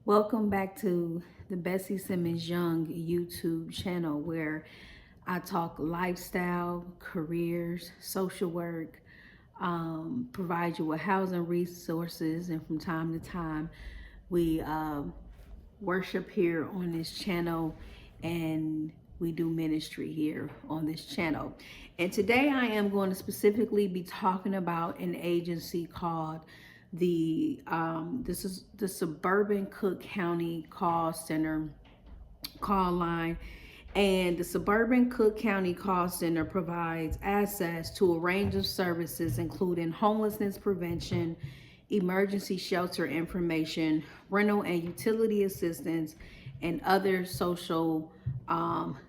Welcome back to the Bessie Simmons Young YouTube channel where I talk lifestyle, careers, social work, provide you with housing resources, and from time to time we worship here on this channel and we do ministry here on this channel. And today I am going to specifically be talking about an agency called this is the Suburban Cook County Call Center call line. And the Suburban Cook County Call Center provides access to a range of services, including homelessness prevention, emergency shelter information, rental and utility assistance, and other social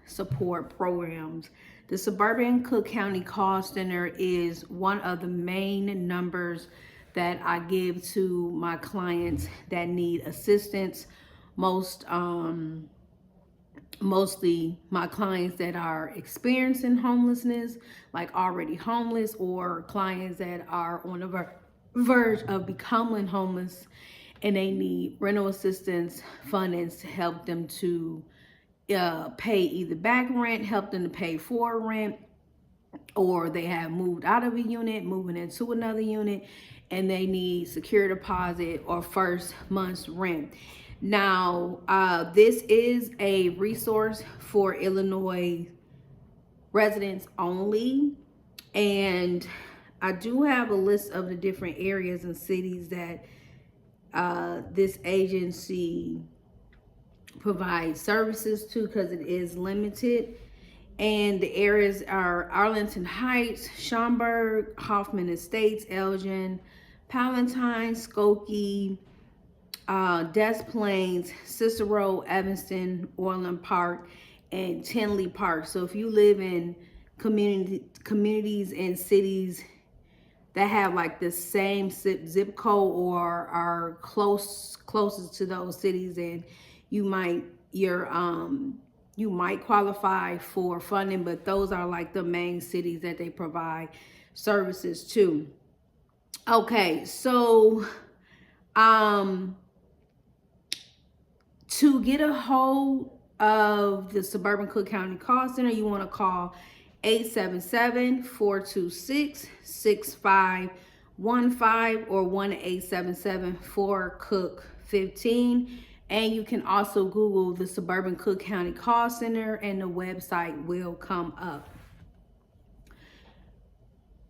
support programs. The Suburban Cook County Call Center is one of the main numbers that I give to my clients that need assistance. Mostly my clients that are experiencing homelessness, like already homeless, or clients that are on the verge of becoming homeless and they need rental assistance funding to help them to pay either back rent, help them to pay for rent, or they have moved out of a unit, moving into another unit, and they need secure deposit or first month's rent. Now, this is a resource for Illinois residents only, and I do have a list of the different areas and cities that this agency provides services to, because it is limited. And the areas are Arlington Heights, Schaumburg, Hoffman Estates, Elgin, Palatine, Skokie, Des Plaines, Cicero, Evanston, Orland Park, and Tinley Park. So if you live in communities and cities that have like the same zip code or are closest to those cities, and you might qualify for funding, but those are like the main cities that they provide services to. Okay, so to get a hold of the Suburban Cook County Call Center, you want to call 877-426-6515 or 1-877-4COOK-15. And you can also Google the Suburban Cook County Call Center and the website will come up.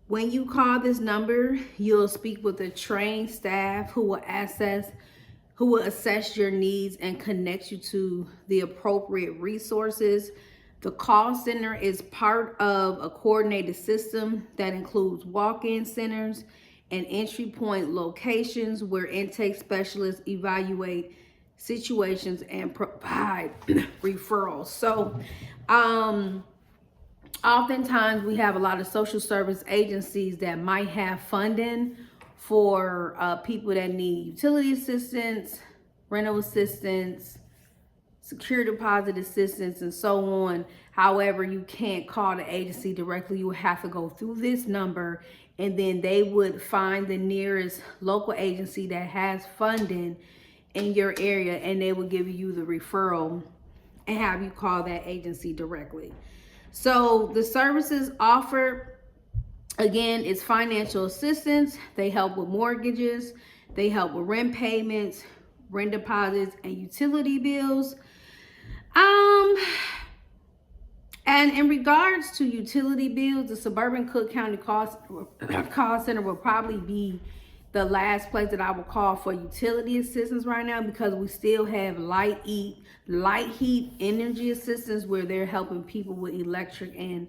When you call this number, you'll speak with a trained staff who will assess your needs and connect you to the appropriate resources. The call center is part of a coordinated system that includes walk-in centers and entry point locations where intake specialists evaluate situations and provide referrals. So oftentimes we have a lot of social service agencies that might have funding for people that need utility assistance, rental assistance, secure deposit assistance, and so on. However, you can't call the agency directly. You would have to go through this number, and then they would find the nearest local agency that has funding in your area, and they will give you the referral and have you call that agency directly. So the services offered, again, is financial assistance. They help with mortgages, they help with rent payments, rent deposits, and utility bills. And in regards to utility bills, the Suburban Cook County Call Center will probably be the last place that I will call for utility assistance right now, because we still have light heat energy assistance, where they're helping people with electric and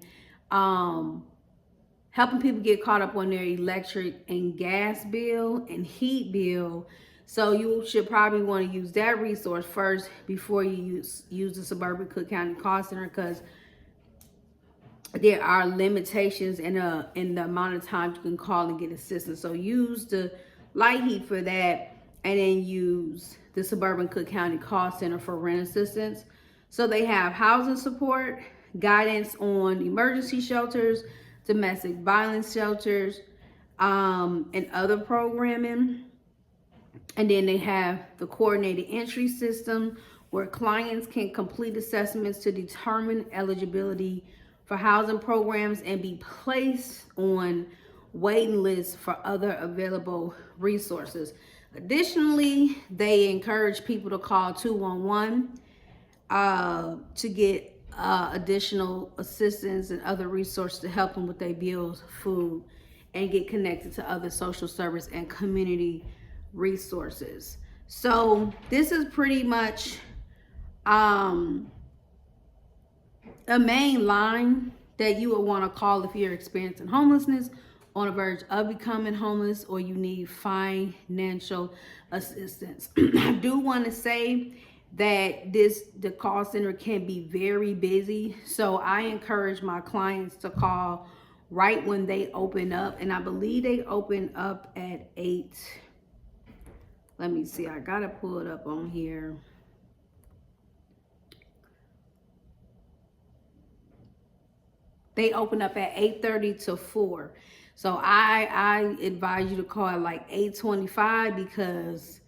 helping people get caught up on their electric and gas bill and heat bill. So you should probably want to use that resource first before you use the Suburban Cook County Call Center, because there are limitations in the amount of time you can call and get assistance. So use the light heat for that, and then use the Suburban Cook County Call Center for rent assistance. So they have housing support, guidance on emergency shelters, domestic violence shelters, and other programming. And then they have the coordinated entry system where clients can complete assessments to determine eligibility for housing programs and be placed on waiting lists for other available resources. Additionally, they encourage people to call 211 to get additional assistance and other resources to help them with their bills, food, and get connected to other social service and community resources. So this is pretty much a main line that you would want to call if you're experiencing homelessness, on the verge of becoming homeless, or you need financial assistance. I do want to say that the call center can be very busy, so I encourage my clients to call right when they open up, and I believe they open up at 8. Let me see, I gotta pull it up on here. They open up at 8:30 to 4. So I advise you to call at like 8:25, because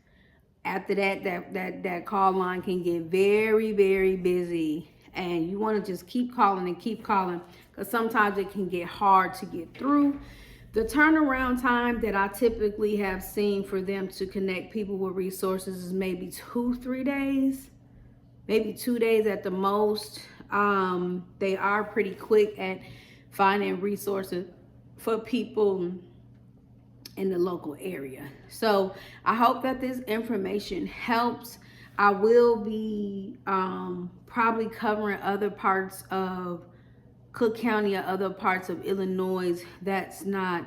after that call line can get very, very busy, and you want to just keep calling and keep calling, because sometimes it can get hard to get through. The turnaround time that I typically have seen for them to connect people with resources is maybe 2-3 days, maybe 2 days at the most. They are pretty quick at finding resources for people in the local area. So I hope that this information helps. I will be probably covering other parts of Cook County or other parts of Illinois that's not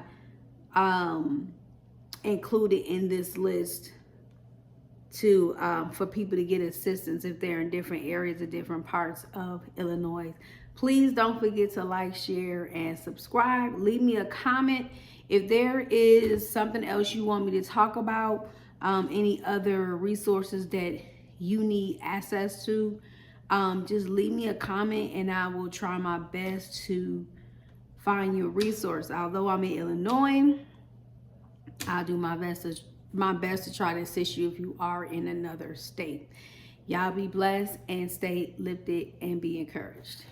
included in this list to for people to get assistance if they're in different areas of different parts of Illinois. Please don't forget to like, share, and subscribe. Leave me a comment if there is something else you want me to talk about, any other resources that you need access to. Just leave me a comment and I will try my best to find you a resource. Although I'm in Illinois, I'll do my best to try to assist you if you are in another state. Y'all be blessed and stay lifted and be encouraged.